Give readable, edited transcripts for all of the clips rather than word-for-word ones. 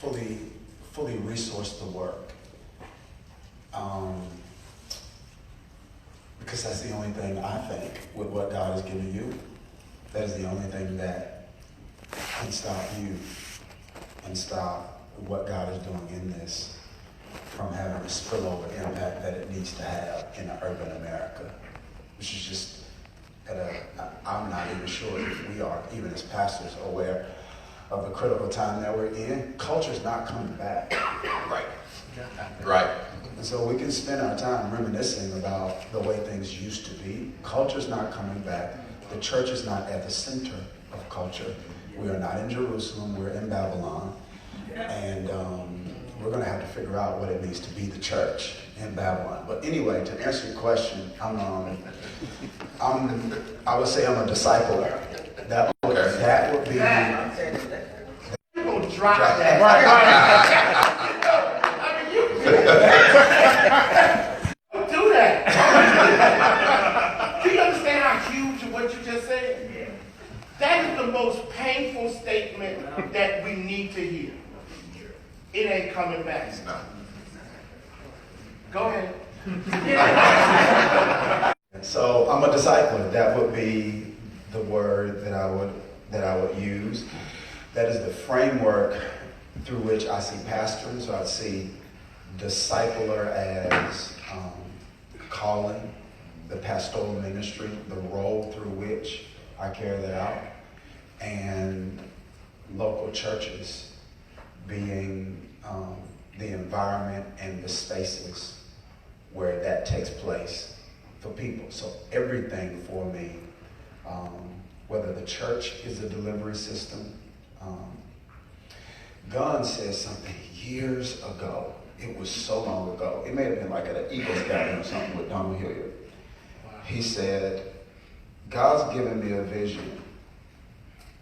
fully resource the work. Because that's the only thing I think with what God has given you. That is the only thing that can stop you and stop what God is doing in this from having the spillover impact that it needs to have in an urban America, which is just I'm not even sure if we are, even as pastors, aware of the critical time that we're in. Culture's not coming back. Right. Right. And so we can spend our time reminiscing about the way things used to be. Culture's not coming back. The church is not at the center of culture. We are not in Jerusalem. We're in Babylon. And we're going to have to figure out what it means to be the church in Babylon. But anyway, to answer your question, I would say I'm a discipler. That would be... You're going to drop that. Don't do that. Do you understand how huge what you just said? Yeah. That is the most painful statement that we need to hear. It ain't coming back. It's not. Go ahead. So I'm a discipler. That would be the word that I would use. That is the framework through which I see pastoring. So I see discipler as calling, the pastoral ministry, the role through which I carry that out, and local churches being the environment and the spaces where that takes place for people. So everything for me, whether the church is a delivery system. Gunn said something years ago. It was so long ago. It may have been like at an Eagles gathering or something with Donald Hilliard. He said, God's given me a vision,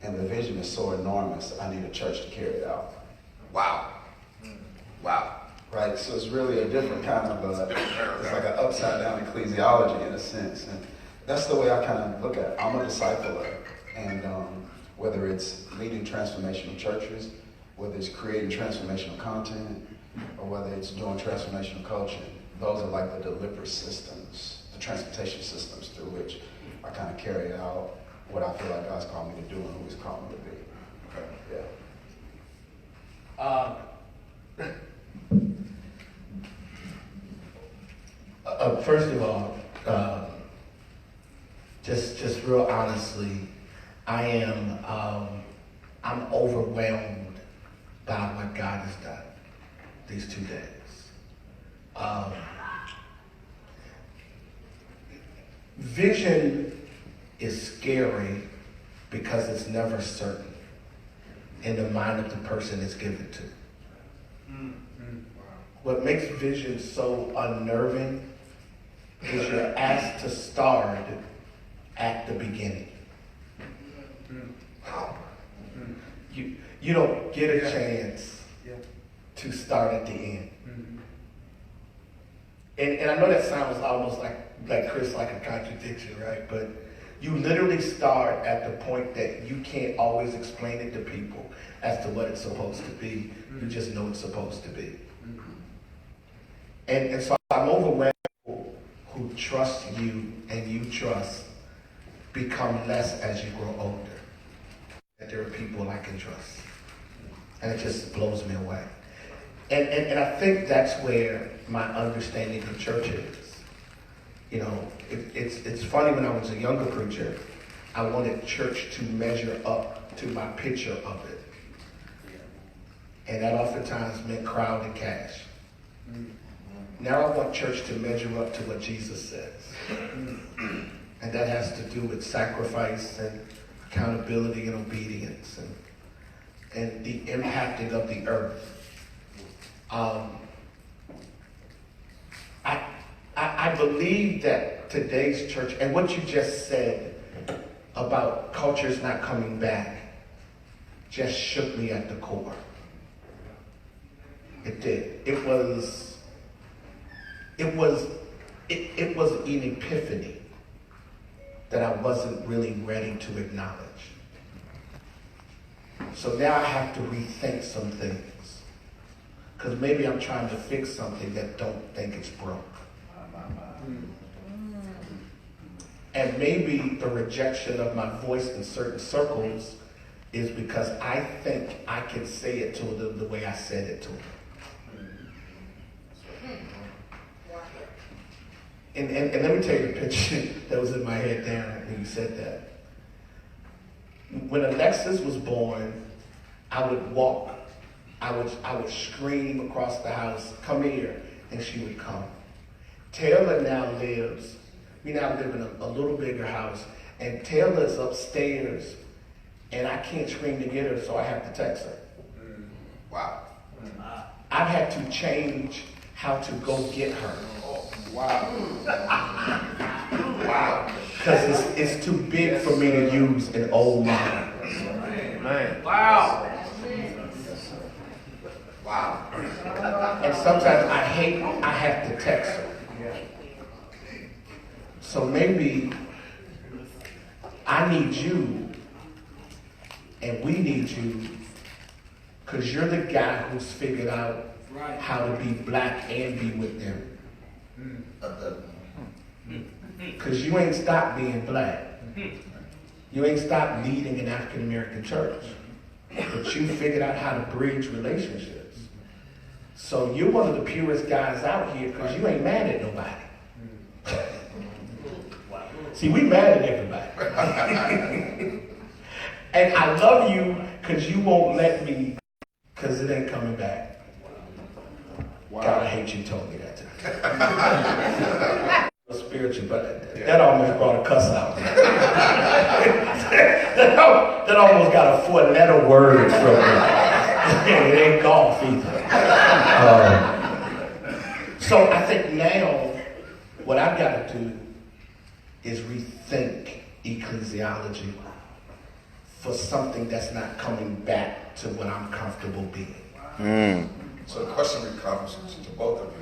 and the vision is so enormous, I need a church to carry it out. Wow. Wow. Right? So it's really a different kind of, it's like an upside down ecclesiology in a sense. And that's the way I kind of look at it. I'm a discipler. And whether it's leading transformational churches, whether it's creating transformational content, or whether it's doing transformational coaching, those are like the delivery systems, the transportation systems through which I kind of carry out what I feel like God's called me to do and who He's called me to be. Okay. Yeah. First of all, just real honestly, I'm overwhelmed by what God has done these 2 days. Vision is scary because it's never certain in the mind of the person it's given to. What makes vision so unnerving is you're asked to start at the beginning. You don't get a chance to start at the end. And I know that sounds almost like Chris, like a contradiction, right? But you literally start at the point that you can't always explain it to people as to what it's supposed to be. You just know it's supposed to be. And so I'm overwhelmed who trust you and you trust become less as you grow older. That there are people I can trust. And it just blows me away. And I think that's where my understanding of church is. You know, it's funny, when I was a younger preacher, I wanted church to measure up to my picture of it. And that oftentimes meant crowd and cash. Now I want church to measure up to what Jesus says. And that has to do with sacrifice and accountability and obedience and the impacting of the earth. I believe that today's church, and what you just said about culture's not coming back, just shook me at the core. It did. It was an epiphany that I wasn't really ready to acknowledge. So now I have to rethink some things. Because maybe I'm trying to fix something that don't think it's broke. And maybe the rejection of my voice in certain circles is because I think I can say it to them the way I said it to them. And let me tell you the picture that was in my head, Darren, when you said that. When Alexis was born, I would walk, I would scream across the house, "Come here," and she would come. Taylor now lives, we now live in a little bigger house, and Taylor's upstairs, and I can't scream to get her, so I have to text her. Wow. I've had to change how to go get her. Wow. Wow. Because it's too big for me to use an old model. Man. Wow. Wow. And sometimes I hate I have to text her. So maybe I need you and we need you because you're the guy who's figured out how to be black and be with them. Because you ain't stopped being black. You ain't stopped leading an African American church. But you figured out how to bridge relationships. So you're one of the purest guys out here because you ain't mad at nobody. See, we mad at everybody. And I love you because you won't let me because it ain't coming back. Wow. God, I hate you told me that today. Spiritual, but that almost brought a cuss out. that almost got a 4-letter word from me. It ain't golf either. So I think now what I've got to do is rethink ecclesiology for something that's not coming back to what I'm comfortable being. So the question becomes to both of you,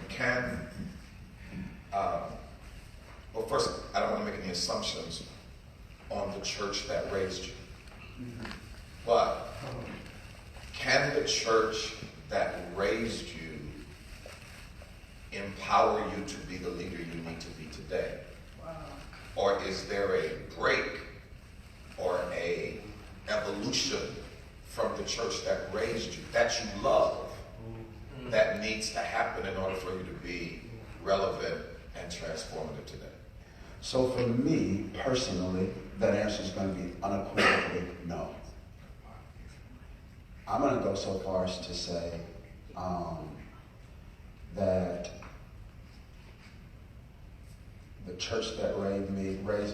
well, first, I don't want to make any assumptions on the church that raised you. But can the church that raised you empower you to be the leader you need to be today? Or is there a break or a evolution from the church that raised you, that you love, that needs to happen in order for you to be relevant and transformative today? So for me, personally, that answer is going to be unequivocally no. I'm going to go so far as to say that the church that raised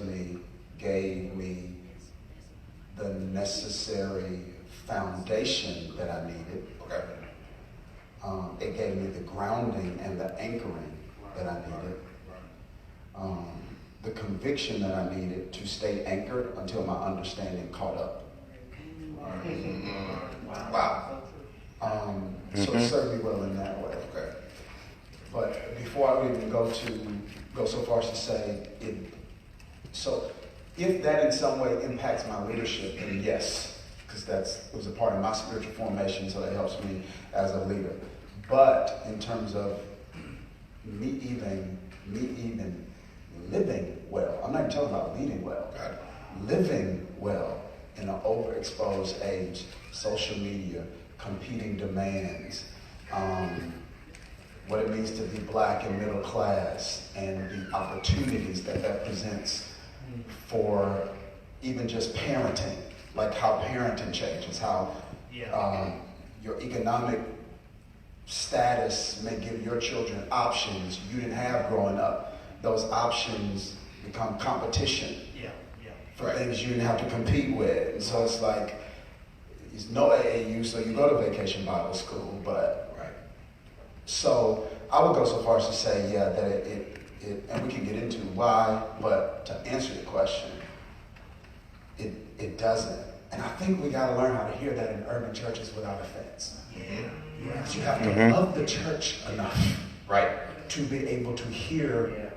me gave me the necessary foundation that I needed. Okay. It gave me the grounding and the anchoring that I needed. The conviction that I needed to stay anchored until my understanding caught up. Wow. So it served me well in that way. Okay. But before I would even go so far as to say it, so if that in some way impacts my leadership, then yes, because it was a part of my spiritual formation, so that helps me as a leader. But in terms of me even living well, I'm not even talking about leading well, living well in an overexposed age, social media, competing demands, what it means to be black and middle class, and the opportunities that presents for even just parenting, like how parenting changes, how your economic status may give your children options you didn't have growing up. Those options become competition for things you didn't have to compete with. And so it's like, there's no AAU, so you go to Vacation Bible School, but so I would go so far as to say, that it and we can get into why, but to answer the question, it doesn't. And I think we got to learn how to hear that in urban churches without offense. Because you have to love the church enough, to be able to hear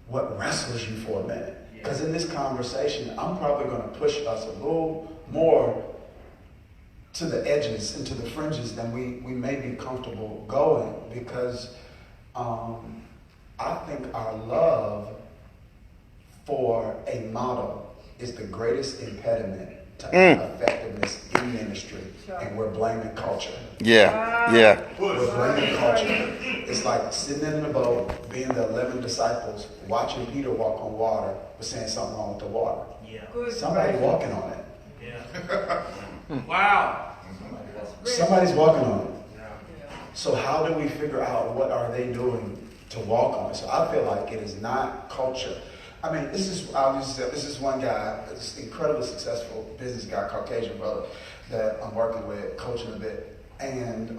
what wrestles you for a minute. Because in this conversation, I'm probably going to push us a little more to the edges and to the fringes than we may be comfortable going, because I think our love for a model is the greatest impediment to effectiveness in ministry, and we're blaming culture. Yeah. We're blaming culture. It's like sitting in the boat, being the 11 disciples, watching Peter walk on water, but saying something wrong with the water. Yeah. Somebody walking on it. Yeah. Wow. Somebody's walking on it. So how do we figure out what are they doing to walk on it? So I feel like it is not culture. I mean, this is one guy, this incredibly successful business guy, Caucasian brother, that I'm working with, coaching a bit, and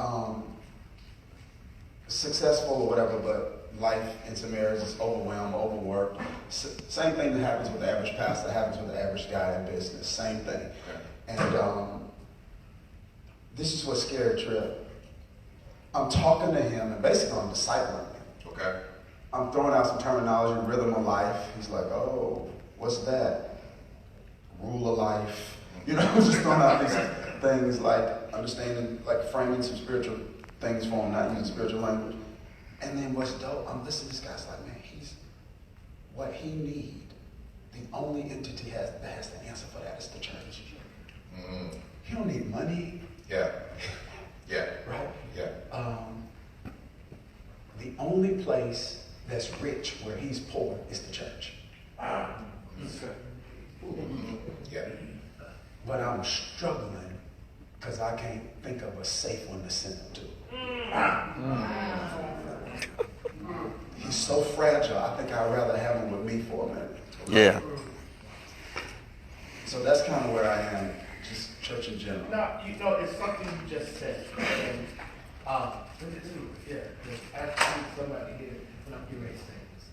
successful or whatever, but life in some areas is overwhelmed, overworked. Same thing that happens with the average pastor happens with the average guy in business. Same thing. And this is what scared Tripp. I'm talking to him, and basically I'm discipling him. Okay. I'm throwing out some terminology, rhythm of life. He's like, oh, what's that? Rule of life. You know, I'm just throwing out these things like understanding, like framing some spiritual things for him, not using spiritual language. And then what's dope, I'm listening to this guy's like, man, what he need, the only entity that has the answer for that is the church. Mm-hmm. He don't need money. Yeah. Right? Yeah. The only place that's rich where he's poor is the church. Yeah. But I'm struggling because I can't think of a safe one to send him to. He's so fragile, I think I'd rather have him with me for a minute. Yeah. So that's kind of where I am, just church in general. Now, you know, it's something you just said. And, I need somebody here when I'm getting ready to say this.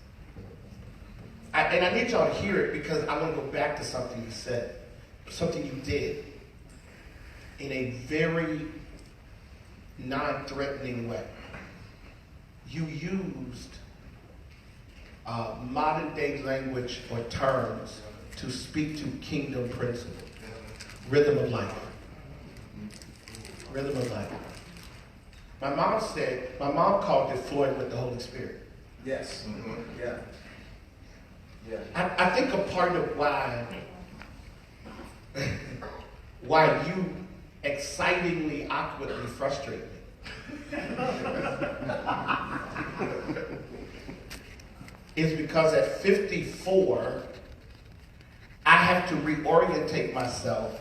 And I need y'all to hear it because I want to go back to something you said, something you did in a very non-threatening way. You used modern day language or terms to speak to kingdom principles. Rhythm of life. Rhythm of life. My mom called it flowing with the Holy Spirit. Yes. Mm-hmm. Yeah. I think a part of why you excitingly, awkwardly frustrate me is because at 54, I have to reorientate myself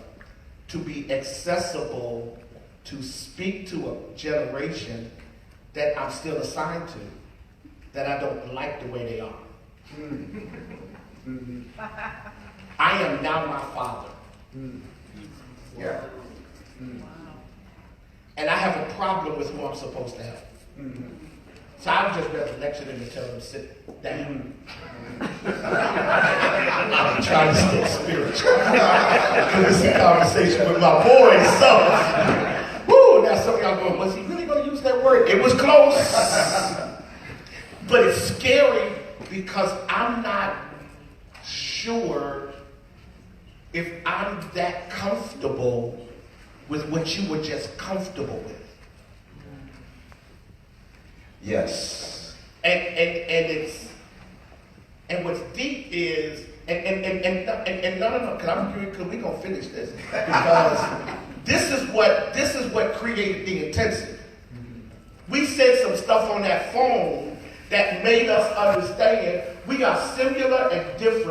to be accessible to speak to a generation that I'm still assigned to, that I don't like the way they are. Mm-hmm. I am now my father. Yeah. And I have a problem with who I'm supposed to help. So I would just rather lecture them and tell them to sit down. I'm trying to stay spiritual. This is a conversation with my boys. So, woo, now some of y'all going, was he really going to use that word? It was close. But it's scary because I'm not sure if I'm that comfortable with what you were just comfortable with. Yes. And what's deep is no, because we're gonna finish this because this is what created the intensity. We said some stuff on that phone that made us understand we are similar and different.